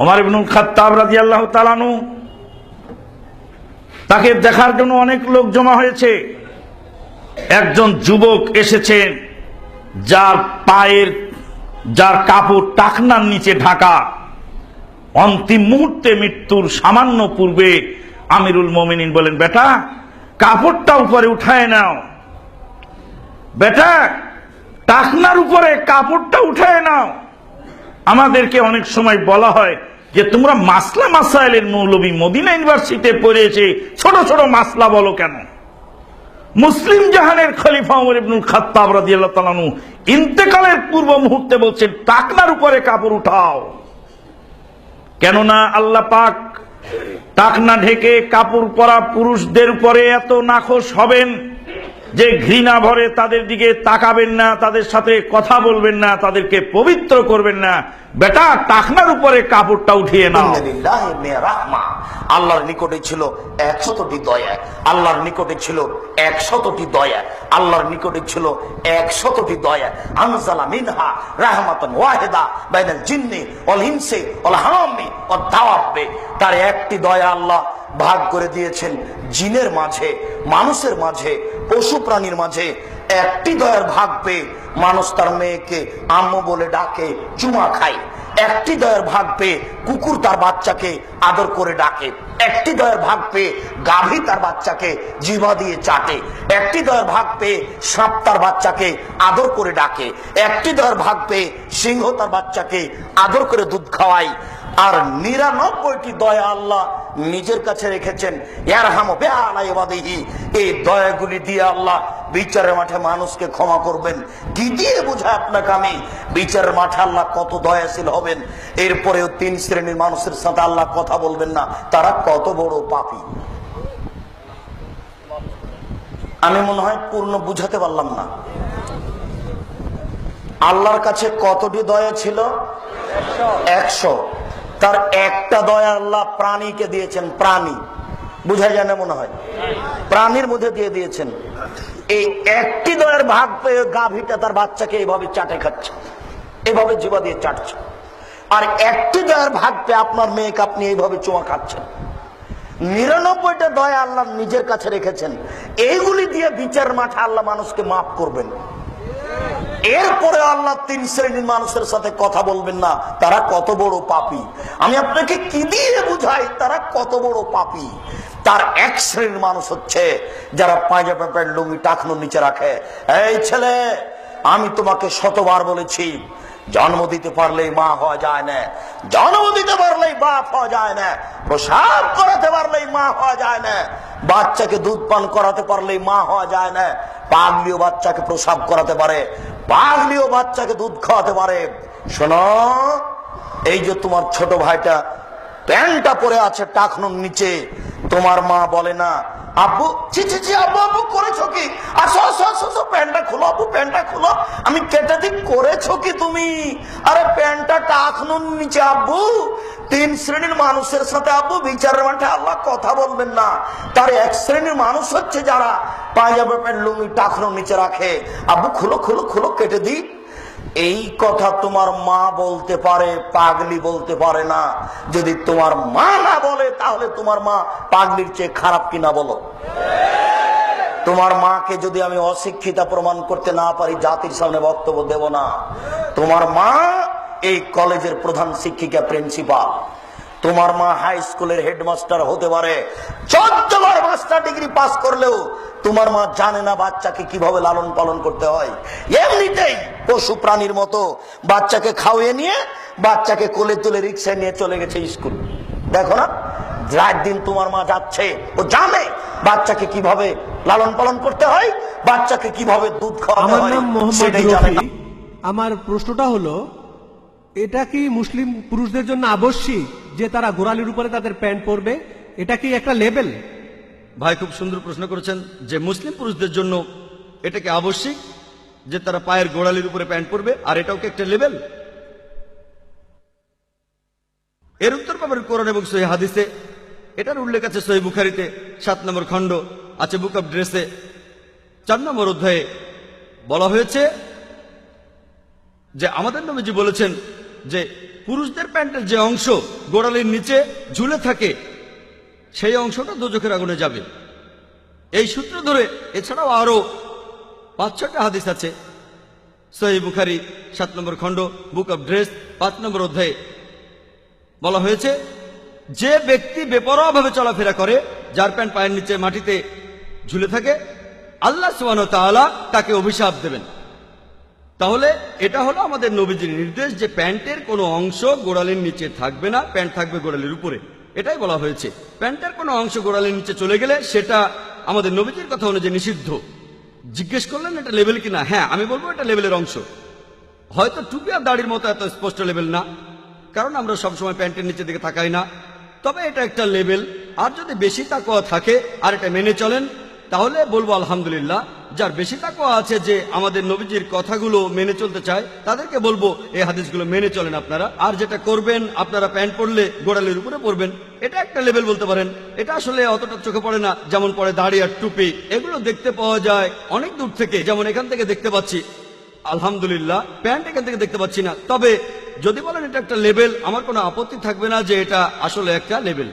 ওমর ইবনুল খাত্তাব রাদিয়াল্লাহু তাআলা আনহু, তাকে দেখার জন্য অনেক লোক জমা হয়েছে। একজন যুবক এসেছেন যার কাপড় টাকনার নিচে ঢাকা। অন্তিম মুহূর্তে, মৃত্যুর সামান্য পূর্বে আমিরুল মোমিনিন বলেন, বেটা কাপড়টা উপরে উঠায় নাও, বেটা টাকনার উপরে কাপড়টা উঠায় নাও। আমাদেরকে অনেক সময় বলা হয় যে তোমরা মাসলা মাসাইলের মৌলবী, মদিনা ইউনিভার্সিটিতে পড়েছে, ছোট ছোট মাসলা বলো কেন? মুসলিম জাহানের খলিফা ওমর ইবনুল খাত্তাব রাদিয়াল্লাহু তাআলা আনহু ইন্তেকালের পূর্ব মুহূর্তে বলছেন, টাকনার উপরে কাপড় উঠাও। কেননা আল্লাহ পাক টাকনা ঢেকে কাপড় পরা পুরুষদের উপরে এত নাখোশ হবেন যে ঘৃণা ভরে তাদের দিকে তাকাবেন না, তাদের সাথে কথা বলবেন না, তাদেরকে পবিত্র করবেন না। বেটা টাকনার উপরে কাপড়টা উঠিয়ে নাও। আল্লাহর নিকটে ছিল 100টি দয়া, আল্লাহর নিকটে ছিল 100টি দয়া, আল্লাহর নিকটে ছিল 100টি দয়া। আনজালা মিনহা রাহমাতান ওয়াহিদা বাইনাল জিন্নি ওয়াল ইনসি ওয়াল হামি ওয়াদ দাওয়াবি। তার একটি দয়া আল্লাহ ভাগ করে দিয়েছেন জিনের মাঝে, মানুষের মাঝে, পশু প্রাণীর মাঝে। একটি দয়ার ভাগ পেয়ে মানুষ তার মেয়েকে আম্মু বলে ডাকে, চুমা খায়। একটি দয়ার ভাগ পেয়ে কুকুর তার বাচ্চাকে আদর করে ডাকে। একটি দয়ার ভাগ পেয়ে গাভী তার বাচ্চাকে জিহ্বা দিয়ে চাটে। একটি দয়ার ভাগ পেয়ে সাপ তার বাচ্চাকে আদর করে ডাকে। একটি দয়ার ভাগ পেয়ে সিংহ তার বাচ্চাকে আদর করে দুধ খাওয়ায়। আর 99টি দয়া আল্লাহ নিজের কাছে রেখেছেন। ইয়ারহামু বিআলা ইবাদিহি। এই দয়াগুলি দিয়ে আল্লাহ বিচারের মাঠে মানুষকে ক্ষমা করবেন। কি দিয়ে বোঝায় আপনাকে আমি বিচারের মাঠে আল্লাহ কত দয়াশীল হবেন? এরপরেও 3 শ্রেণীর মানুষের সাথে আল্লাহ কথা বলবেন না, তারা কত বড় পাপী। আমি মনে হয় পূর্ণ বুঝাতে পারলাম না। আল্লাহর কাছে কতটি দয়া ছিল? 100। তার একটা দয়া আল্লাহ প্রাণীকে দিয়েছেন। প্রাণী বুঝা যায় না মনে হয়, প্রাণীর মধ্যে দিয়ে দিয়েছেন। এই একটি দয়ার ভাগ পেয়ে গাভীটা তার বাচ্চাকে এইভাবে চাটে খাচ্ছে, এইভাবে জিহ্বা দিয়ে চাটছে। আর একটি দয়ার ভাগ পেয়ে আপনার মেয়েকে আপনি এইভাবে চুমা খাচ্ছেন। 99টা দয়া আল্লাহ নিজের কাছে রেখেছেন। এইগুলি দিয়ে বিচার মাঠে আল্লাহ মানুষকে মাফ করবেন। এরপরে আল্লাহ 3 শ্রেণীর মানুষের সাথে কথা বলবেন না, তারা কত বড় পাপী। আমি আপনাকে কি দিয়ে বুঝাই তারা কত বড় পাপী? তার 1 শ্রেণীর মানুষ হচ্ছে যারা পায়জামা প্যান্ট লুঙ্গি টাকনোর নিচে রাখে। এই ছেলে, আমি তোমাকে শতবার বলেছি, জন্ম দিতে পারলেই মা হওয়া যায় না, জন্ম দিতে পারলেই বাপ হওয়া যায় না, প্রসাব করাতে পারলেই মা হওয়া যায় না, বাচ্চাকে দুধ পান করাতে পারলেই মা হওয়া যায় না। পাগলিও বাচ্চাকে প্রসাব করাতে পারে, পাগলিও বাচ্চাকে দুধ খাওয়াতে পারে। শোনো, এই যে তোমার ছোট ভাইটা প্যান্টটা পরে আছে টাকনোর নিচে, তোমার মা বলে না, আব্বু ছি ছি ছি, আব্বু আব্বু করেছো কি? আসো আসো আসো, প্যান্টটা খুলো আব্বু, প্যান্টটা খুলো, আমি কেটে দিই। করেছো কি তুমি? আরে প্যান্টটা টাকনোর নিচে আব্বু। 3 শ্রেণীর মানুষের সাথে আব্বু বিচারের মাঠে আল্লাহ কথা বলবেন না। তার 1 শ্রেণীর মানুষ হচ্ছে যারা পায়জামা প্যান্ট লুঙ্গি টাকনোর নিচে রাখে। আব্বু খুলো খুলো খুলো, কেটে দিই। এই কথা তোমার মা বলতে পারে, পাগলি বলতে পারে না। যদি তোমার মা না বলে তাহলে তোমার মা পাগলির চেয়ে খারাপ কিনা বলো? তোমার মাকে যদি আমি অশিক্ষিতা প্রমাণ করতে না পারি, জাতির সামনে বক্তব্য দেব না। তোমার মা এই কলেজের প্রধান শিক্ষিকা, প্রিন্সিপাল। তোমার মা হাই স্কুলের হেডমাস্টার হতে পারে। 14 বার মাস্টার ডিগ্রি পাস করলেও তোমার মা জানে না বাচ্চাকে কিভাবে লালন পালন করতে হয়। এমনিতেই পশু প্রাণীর মতো বাচ্চাকে খাওয়িয়ে নিয়ে বাচ্চাকে কোলে তুলে রিক্সায় নিয়ে চলে গেছে স্কুল। দেখো না, রাত দিন তোমার মা যাচ্ছে, ও জানে বাচ্চাকে কিভাবে লালন পালন করতে হয়, বাচ্চাকে কিভাবে দুধ খাওয়াতে হয়, সেটাই জানে না। আমার প্রশ্নটা হলো, এটা কি মুসলিম পুরুষদের জন্য আবশ্যিক যে তারা গোড়ালির উপরে তাদের প্যান্ট পরবে? এটা কি একটা লেভেল? ভাই খুব সুন্দর প্রশ্ন করেছেন যে মুসলিম পুরুষদের জন্য এটা কি আবশ্যিক যে তারা পায়ের গোড়ালির উপরে প্যান্ট পরবে, আর এটাও কি একটা লেভেল? এর উত্তর পাবেন কোরআন এবং সহিহ হাদিসে। এটার উল্লেখ আছে সহিহ বুখারীতে 7 নম্বর খণ্ড, আছে বুক অফ ড্রেসে 4 নম্বর অধ্যায়ে। বলা হয়েছে যে আমাদের নবীজি বলেছেন যে পুরুষদের প্যান্টের যে অংশ গোড়ালির নিচে ঝুলে থাকে সেই অংশটা দোজখের আগুনে যাবে। এই সূত্র ধরে এছাড়াও আরো 5-6টা হাদিস আছে। সহিহ বুখারী 7 নম্বর খণ্ড, বুক অব ড্রেস 5 নম্বর অধ্যায়ে বলা হয়েছে, যে ব্যক্তি বেপরোয়াভাবে চলাফেরা করে, যার প্যান্ট পায়ের নিচে মাটিতে ঝুলে থাকে, আল্লাহ সুবহানাহু ওয়া তাআলা তাকে অভিশাপ দেবেন। তাহলে এটা হলো আমাদের নবীজির নির্দেশ যে প্যান্টের কোনো অংশ গোড়ালির নিচে থাকবে না, প্যান্ট থাকবে গোড়ালির উপরে। এটাই বলা হয়েছে। প্যান্টের কোনো অংশ গোড়ালির নিচে চলে গেলে সেটা আমাদের নবীজির কথা অনুযায়ী নিষিদ্ধ। জিজ্ঞেস করলেন এটা লেভেল কিনা? হ্যাঁ, আমি বলবো এটা লেভেলের অংশ। হয়তো টুপি আর দাড়ির মতো এত স্পষ্ট লেভেল না, কারণ আমরা সবসময় প্যান্টের নিচের দিকে তাকাই না, তবে এটা একটা লেভেল। আর যদি বেশি তাকওয়া থাকে আর এটা মেনে চলেন তাহলে বলবো আলহামদুলিল্লাহ। যার বেশি তাকওয়া আছে, যে আমাদের নবীজির কথাগুলো মেনে চলতে চায়, তাদেরকে বলবো এই হাদিসগুলো মেনে চলেন আপনারা। আর যেটা করবেন, আপনারা প্যান্ট পরলে গোড়ালির উপরে পরবেন, এটা একটা লেভেল বলতে পারেন। এটা আসলে অতটা চোখে পড়ে না, যেমন পড়ে দাড়ি আর টুপি। এগুলো দেখতে পাওয়া যায় অনেক দূর থেকে, যেমন এখান থেকে দেখতে পাচ্ছি আলহামদুলিল্লাহ। প্যান্ট এখান থেকে দেখতে পাচ্ছি না। তবে যদি বলেন এটা একটা লেভেল, আমার কোনো আপত্তি থাকবে না যে এটা আসলে একটা লেভেল।